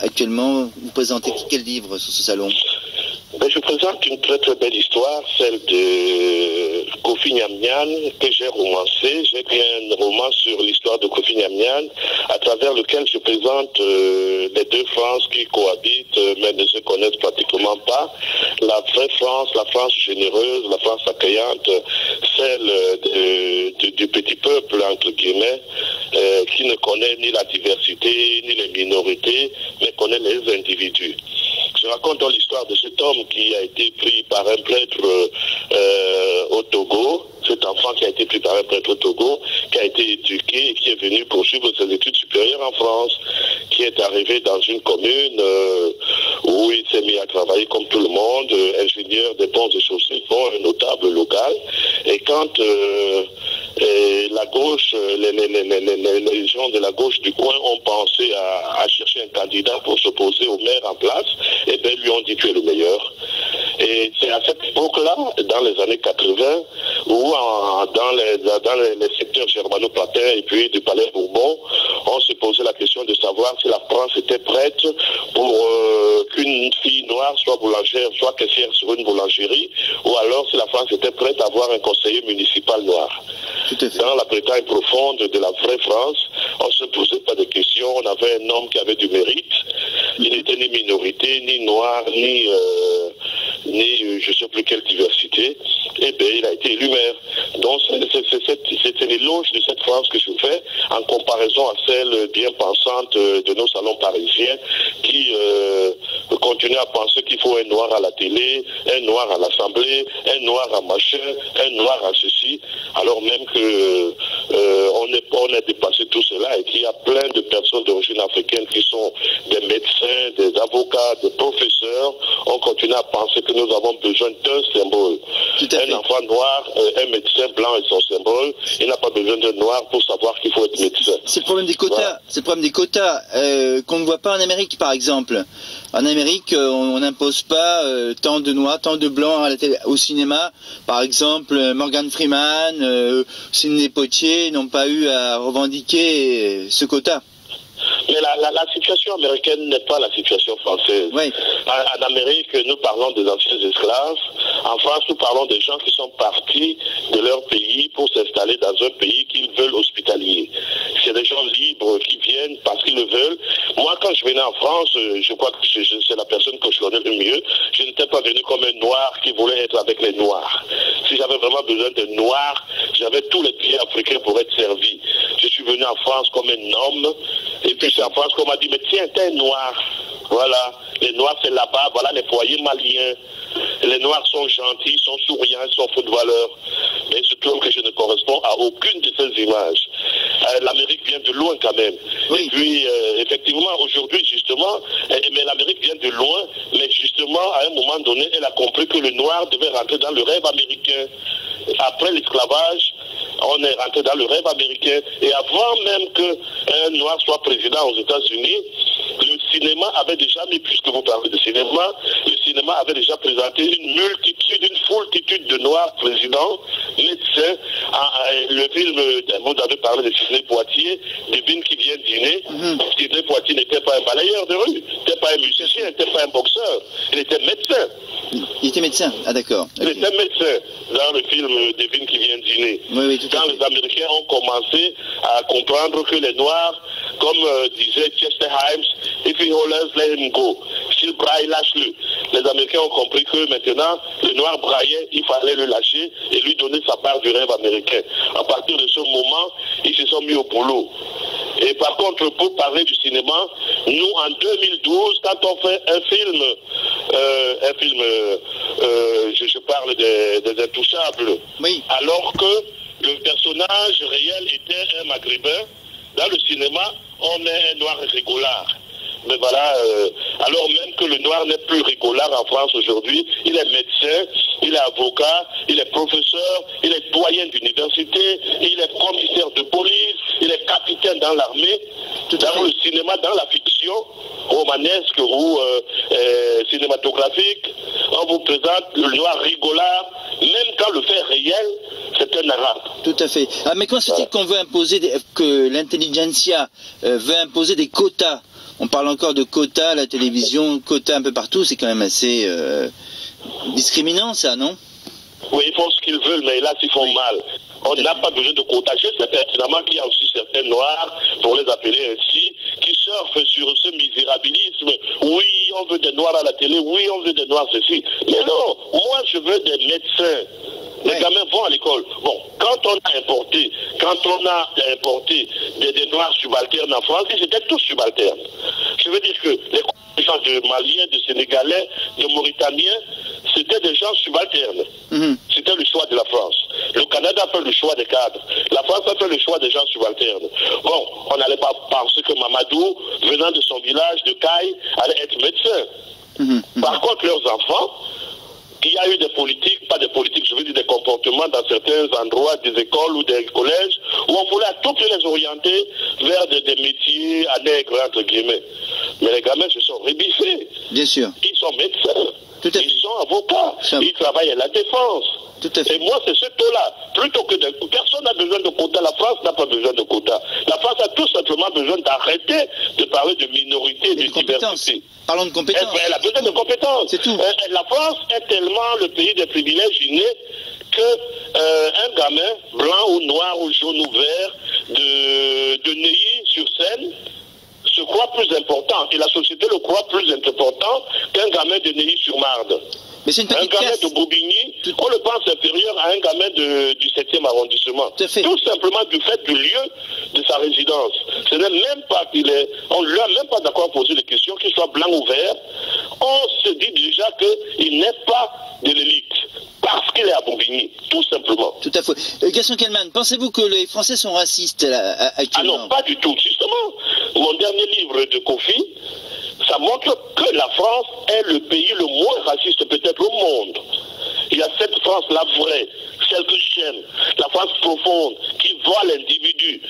Actuellement, vous présentez quel livre sur ce salon? Je présente une très très belle histoire, celle de Kofi Nnamdi que j'ai romancé. J'ai écrit un roman sur l'histoire de Kofi Nnamdi à travers lequel je présente les deux France qui cohabitent mais ne se connaissent pratiquement pas. La vraie France, la France généreuse, la France accueillante, celle du petit peuple entre guillemets qui ne connaît ni la diversité ni les minorités mais connaît les individus. Je raconte dans l'histoire de cet homme qui a été pris par un prêtre au Togo, cet enfant qui a été pris par un prêtre au Togo, qui a été éduqué et qui est venu poursuivre ses études supérieures en France, qui est arrivé dans une commune où il s'est mis à travailler comme tout le monde, ingénieur des ponts et chaussées, un notable local. Et quand la gauche, les gens de la gauche du coin ont pensé à chercher un candidat pour s'opposer au maire en place, et bien lui ont dit tu es le meilleur. Et c'est à cette époque-là, dans les années 80, où dans les secteurs germano-platins et puis du Palais Bourbon, on se posait la question de savoir si la France était prête pour qu'une fille noire soit boulangère, soit caissière sur une boulangerie, ou alors si la France était prête à avoir un conseiller municipal noir. Dans la Bretagne profonde de la vraie France, on ne se posait pas de questions, on avait un homme qui avait du mérite, il n'était ni minorité, ni noir, ni je ne sais plus quelle diversité, et bien il a été élu maire. Donc c'est l'éloge de cette France que je fais en comparaison à celle bien pensante de nos salons parisiens qui continuent à penser qu'il faut un noir à la télé, un noir à l'Assemblée, un noir à machin, un noir à ceci, alors même que on a dépassé tout cela et qu'il y a plein de personnes d'origine africaine qui sont des médecins, des avocats, des professeurs. On continue à penser que nous avons besoin d'un symbole. Un enfant noir, un médecin blanc est son symbole. Il n'a pas besoin d'un noir pour savoir qu'il faut être médecin. C'est le problème des quotas. Voilà. C'est le problème des quotas qu'on ne voit pas en Amérique, par exemple. En Amérique, on n'impose pas tant de noirs, tant de blancs au cinéma. Par exemple, Morgan Freeman, Sidney Poitier n'ont pas eu à revendiquer ce quota. Mais la situation américaine n'est pas la situation française. Oui. En Amérique, nous parlons des anciens esclaves. En France, nous parlons des gens qui sont partis de leur pays pour s'installer dans un pays qu'ils veulent hospitalier. C'est des gens libres qui viennent parce qu'ils le veulent. Moi, quand je venais en France, je crois que c'est la personne que je connais le mieux. Je n'étais pas venu comme un noir qui voulait être avec les noirs. Si j'avais vraiment besoin de noirs, j'avais tous les pays africains pour être servi. Je suis venu en France comme un homme. Et puis c'est en France qu'on m'a dit, mais tiens, t'es noir. Voilà, les noirs c'est là-bas, voilà les foyers maliens. Les noirs sont gentils, sont souriants, sont footballeurs. Mais il se trouve que je ne corresponds à aucune de ces images. L'Amérique vient de loin quand même. Oui. Et puis, effectivement, aujourd'hui, justement, mais l'Amérique vient de loin, mais justement, à un moment donné, elle a compris que le noir devait rentrer dans le rêve américain. Après l'esclavage, on est rentré dans le rêve américain. Et avant même qu'un noir soit président aux États-Unis, le cinéma avait déjà mis, puisque vous parlez de cinéma, le cinéma avait déjà présenté une foultitude de noirs présidents, médecins. Le film, vous avez parlé de Sidney Poitier, devine qui vient dîner. Sidney Poitier n'était pas un balayeur de rue, n'était pas un musicien, n'était pas un boxeur, il était médecin. Il était médecin, ah d'accord. Il était médecin dans le film Devine qui vient dîner. Oui, quand les Américains ont commencé à comprendre que les Noirs, comme disait Chester Himes, if he hollers, let him go. S'il braille, lâche-le. Les Américains ont compris que maintenant, le Noir braillait, il fallait le lâcher et lui donner sa part du rêve américain. À partir de ce moment, ils se sont mis au boulot. Et par contre, pour parler du cinéma, nous, en 2012, quand on fait un film, je parle des Intouchables, oui. Alors que le personnage réel était un Maghrébin, dans le cinéma, on met un noir rigolard. Mais voilà, alors même que le noir n'est plus rigolard en France aujourd'hui, il est médecin, il est avocat, il est professeur, il est doyen d'université, il est commissaire de police, il est capitaine dans l'armée. Dans le cinéma, dans la fiction romanesque ou cinématographique, on vous présente le noir rigolard, même quand le fait réel, c'est un arabe. Tout à fait. Ah, mais comment se fait-il qu'on veut imposer, que l'intelligentsia veut imposer des quotas on parle encore de quotas à la télévision, quotas un peu partout, c'est quand même assez discriminant ça, non? Oui, ils font ce qu'ils veulent, mais là, ils font mal. On n'a pas besoin de quotas. Je sais pertinemment qu'il y a aussi certains noirs, pour les appeler ainsi, qui surfent sur ce misérabilisme. Oui, on veut des noirs à la télé, oui, on veut des noirs ceci. Mais non, moi je veux des médecins. Les gamins vont à l'école. Bon, quand on a importé des noirs subalternes en France, ils étaient tous subalternes. Je veux dire que les gens de Maliens, de Sénégalais, de Mauritaniens, c'était des gens subalternes. C'était le choix de la France. Le Canada a fait le choix des cadres. La France a fait le choix des gens subalternes. Bon, on n'allait pas penser que Mamadou, venant de son village de Caille, allait être médecin. Par contre, leurs enfants, il y a eu des politiques, pas des politiques, je veux dire des comportements dans certains endroits, des écoles ou des collèges, où on voulait à tout prix les orienter vers des métiers à nègre, entre guillemets. Mais les gamins se sont rébiffés. Bien sûr. Ils sont médecins. Ils sont avocats. Ça... Ils travaillent à la défense. Tout à fait. Et moi, c'est ce taux-là. Plutôt que personne n'a besoin de quotas. La France n'a pas besoin de quotas. La France a tout simplement besoin d'arrêter de parler de minorité et de diversité. Parlons de compétences. Elle a besoin de compétences. C'est tout. La France est tellement le pays des privilèges innés que un gamin blanc ou noir ou jaune ou vert de Neuilly-sur-Seine se croit plus important, et la société le croit plus important qu'un gamin de Neuilly-sur-Marne. Mais c'est une petite un gamin casse. de Bobigny, on le pense inférieur à un gamin du 7e arrondissement. Tout simplement du fait du lieu de sa résidence. Ce n'est même pas on ne lui a même pas d'accord posé les questions, qu'il soit blanc ou vert. On se dit déjà qu'il n'est pas de l'élite. Parce qu'il est à Bobigny, tout simplement. Tout à fait. Gaston Kelman, pensez-vous que les Français sont racistes actuellement? Ah non, pas du tout. Justement, mon dernier livre de Kofi, ça montre que la France est le pays le moins raciste peut-être au monde. Il y a cette France-là vraie, celle que j'aime, la France profonde, qui voit l'individu.